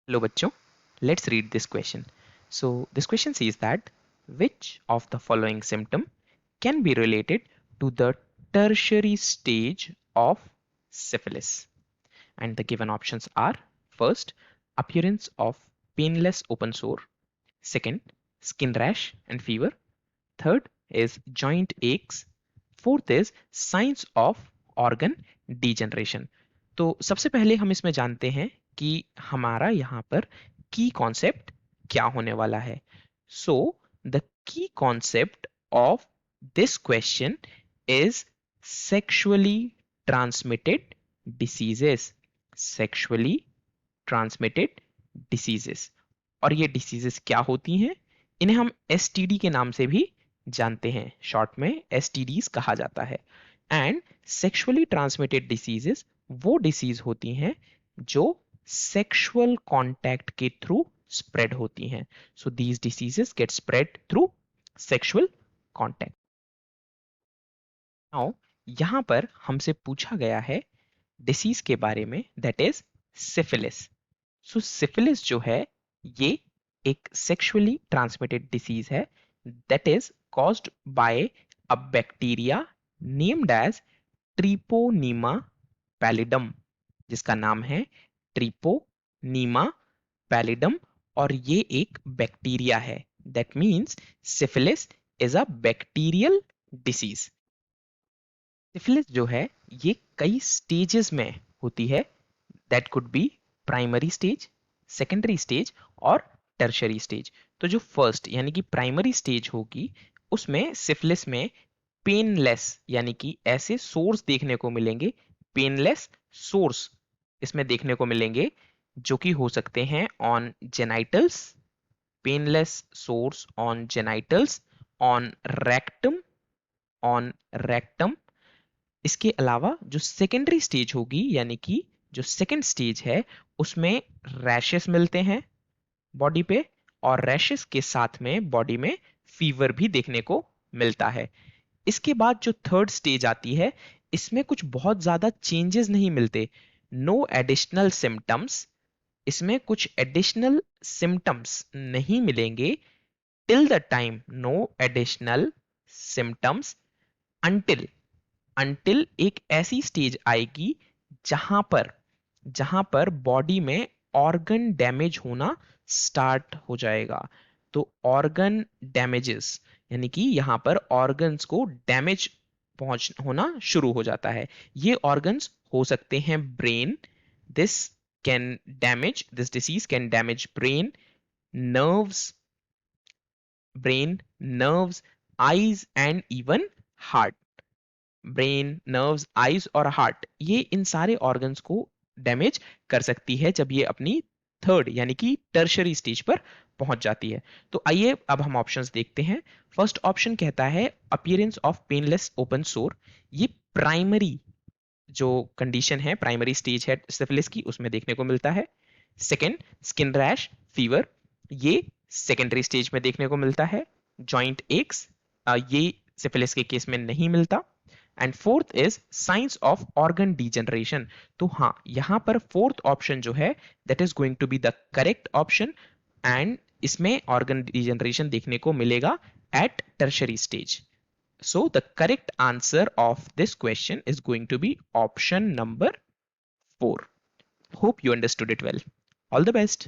Hello बच्चों, let's read this question. So this question says that which of the following symptom can be related to the tertiary stage of syphilis? And the given options are: first, appearance of painless open sore; second, skin rash and fever; third is joint aches; fourth is signs of organ degeneration. तो सबसे पहले हम इसमें जानते हैं कि हमारा यहाँ पर की कॉन्सेप्ट क्या होने वाला है. So the key concept of this question is sexually transmitted diseases. Sexually transmitted diseases. और ये डिसीजेस क्या होती हैं? इन्हें हम एसटीडी के नाम से भी जानते हैं, शॉर्ट में एसटीडीज कहा जाता है. एंड सेक्सुअली ट्रांसमिटेड डिसीजेस वो डिसीज होती हैं जो सेक्सुअल कांटेक्ट के थ्रू स्प्रेड होती हैं. So these diseases get spread through sexual contact. Now यहां पर हमसे पूछा गया है डिसीज के बारे में, that is syphilis. So syphilis जो है ये एक सेक्सुअली ट्रांसमिटेड डिसीज है that is caused by a bacteria named as treponema pallidum, जिसका नाम है ट्रिपोनीमा पैलिडम. और ये एक बैक्टीरिया है. That means syphilis is a bacterial disease. Syphilis जो है ये कई स्टेजेस में होती है. That could be primary stage, secondary stage और टर्शरी स्टेज. तो जो फर्स्ट यानी कि प्राइमरी स्टेज होगी उसमें सिफिलिस में पेनलेस यानी कि ऐसे सोर्स देखने को मिलेंगे, पेनलेस सोर्स इसमें देखने को मिलेंगे जो कि हो सकते हैं on genitals, painless source on genitals, on rectum, on rectum. इसके अलावा जो सेकेंडरी स्टेज होगी यानी कि जो सेकेंड स्टेज है उसमें रैशेस मिलते हैं बॉडी पे, और रैशेस के साथ में बॉडी में फीवर भी देखने को मिलता है. इसके बाद जो थर्ड स्टेज आती है इसमें कुछ बहुत ज्यादा चेंजेस नहीं मिलते, नो एडिशनल सिम्टम्स. इसमें कुछ एडिशनल सिम्टम्स नहीं मिलेंगे till the time, no additional symptoms until, until एक ऐसी स्टेज आएगी जहां पर बॉडी में ऑर्गन डैमेज होना स्टार्ट हो जाएगा. तो ऑर्गन डैमेजेस यानी कि यहां पर ऑर्गन्स को डैमेज पहुंच होना शुरू हो जाता है. ये ऑर्गन्स हो सकते हैं brain. This can damage, this disease can damage brain, nerves, brain, nerves, eyes and even heart. Brain, nerves, eyes और हार्ट, ये इन सारे ऑर्गन्स को डैमेज कर सकती है जब ये अपनी थर्ड यानी कि टर्शरी स्टेज पर पहुंच जाती है. तो आइए अब हम ऑप्शंस देखते हैं. फर्स्ट ऑप्शन कहता है अपीयरेंस ऑफ पेनलेस ओपन सोर. ये प्राइमरी जो कंडीशन है, प्राइमरी स्टेज है सिफिलिस की, उसमें देखने को मिलता है. सेकेंड, स्किन रैश, फीवर, ये सेकेंडरी स्टेज में देखने को मिलता है. जॉइंट एक्स, ये सिफिलिस के केस में नहीं मिलता. And fourth is signs of organ degeneration. तो हाँ, यहां पर फोर्थ ऑप्शन जो है that is going to be the correct option. And इसमें ऑर्गन डिजेनरेशन देखने को मिलेगा at tertiary stage. So the correct answer of this question is going to be option number 4. Hope you understood it well. All the best.